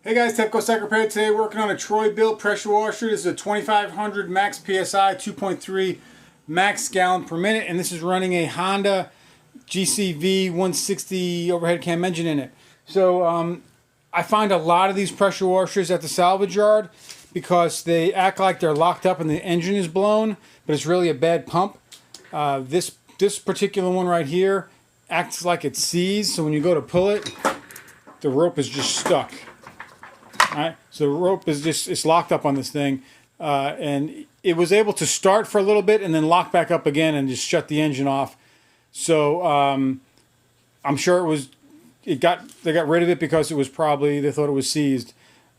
Hey guys, Tepco Cycle Repair. Today working on a Troy-Bilt pressure washer. This is a 2500 max PSI, 2.3 max gallon per minute, and this is running a Honda GCV 160 overhead cam engine in it. So I find a lot of these pressure washers at the salvage yard because they act like they're locked up and the engine is blown, but it's really a bad pump. This particular one right here acts like it's seized, so when you go to pull it, the rope is just stuck. All right, so the rope is it's locked up on this thing, and it was able to start for a little bit and then lock back up again and just shut the engine off. So I'm sure they got rid of it because it was probably, they thought it was seized.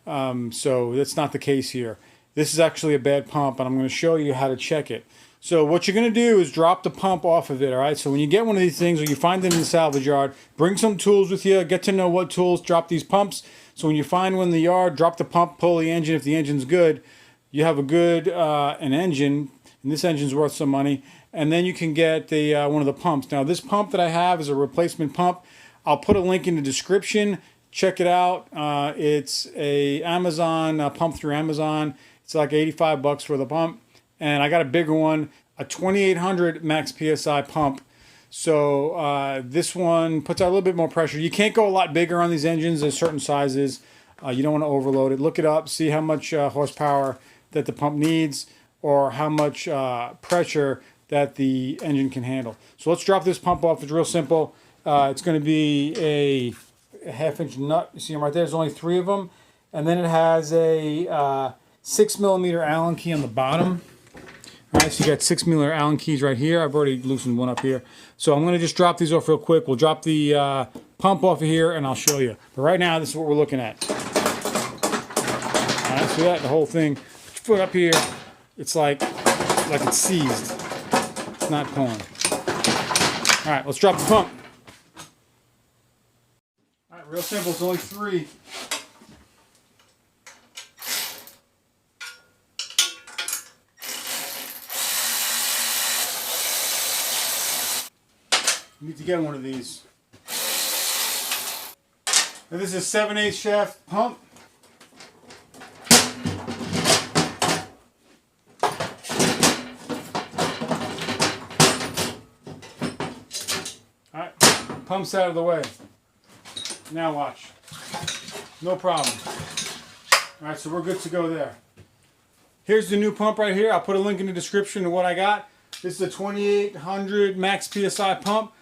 So that's not the case here. This is actually a bad pump, and I'm going to show you how to check it. So what you're going to do is drop the pump off of it, all right? So when you get one of these things or you find them in the salvage yard, bring some tools with you, get to know what tools drop these pumps. So when you find one in the yard, drop the pump, pull the engine. If the engine's good, you have a good an engine, and this engine's worth some money. And then you can get the one of the pumps. Now this pump that I have is a replacement pump. I'll put a link in the description. Check it out. It's a Amazon pump through Amazon. It's like 85 bucks for the pump. And I got a bigger one, a 2800 max PSI pump. So this one puts out a little bit more pressure. You can't go a lot bigger on these engines. There's certain sizes. You don't want to overload it. Look it up, see how much horsepower that the pump needs or how much pressure that the engine can handle. So let's drop this pump off. It's real simple. It's going to be a 1/2 inch nut. You see them right there? There's only 3 of them. And then it has a 6mm Allen key on the bottom. All right, so you got 6mm Allen keys right here. I've already loosened one up here. So I'm going to just drop these off real quick. We'll drop the pump off of here and I'll show you. But right now, this is what we're looking at. All right, see that? The whole thing. Put your foot up here. It's like it's seized. It's not pulling. All right, let's drop the pump. All right, real simple. It's only 3. You need to get one of these. Now this is a 7/8 shaft pump. Alright, pump's out of the way. Now watch. No problem. Alright, so we're good to go there. Here's the new pump right here. I'll put a link in the description to what I got. This is a 2800 max PSI pump.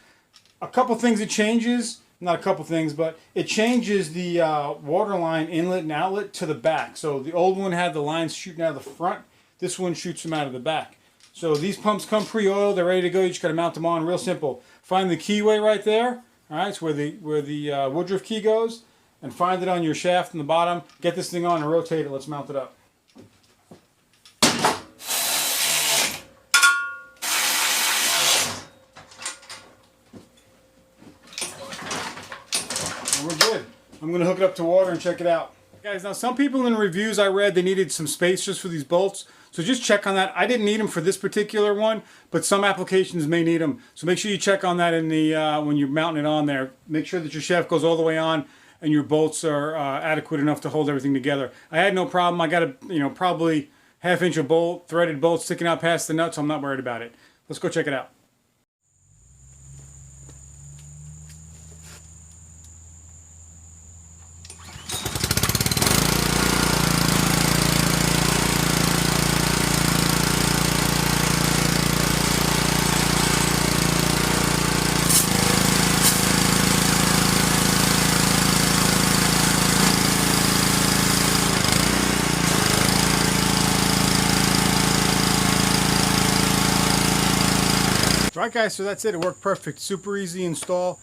A couple things it changes, not a couple things, but it changes the water line inlet and outlet to the back. So the old one had the lines shooting out of the front. This one shoots them out of the back. So these pumps come pre-oiled. They're ready to go. You just got to mount them on. Real simple. Find the keyway right there. All right, it's where the Woodruff key goes, and find it on your shaft in the bottom. Get this thing on and rotate it. Let's mount it up. We're good. I'm going to hook it up to water and check it out. Guys, now some people in the reviews I read, they needed some space just for these bolts. So just check on that. I didn't need them for this particular one, but some applications may need them. So make sure you check on that in the when you're mounting it on there. Make sure that your shaft goes all the way on and your bolts are adequate enough to hold everything together. I had no problem. I got a probably 1/2 inch of bolt, threaded bolt sticking out past the nut, so I'm not worried about it. Let's go check it out. Right guys, so that's it. It worked perfect. Super easy install.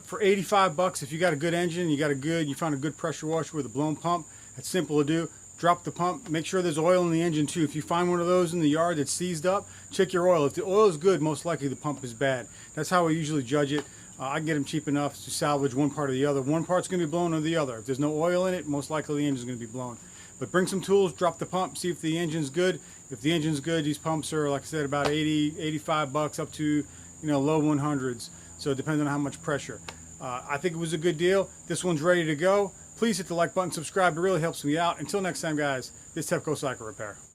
For 85 bucks, if you got a good engine, you found a good pressure washer with a blown pump, it's simple to do. Drop the pump. Make sure there's oil in the engine too. If you find one of those in the yard that's seized up, check your oil. If the oil is good, most likely the pump is bad. That's how I usually judge it. I can get them cheap enough to salvage one part or the other. One part's going to be blown or the other. If there's no oil in it, most likely the engine's going to be blown. But bring some tools, drop the pump, see if the engine's good. If the engine's good, these pumps are, like I said, about 80, 85 bucks up to, low 100s. So it depends on how much pressure. I think it was a good deal. This one's ready to go. Please hit the like button, subscribe. It really helps me out. Until next time, guys, this is Tepco Cycle Repair.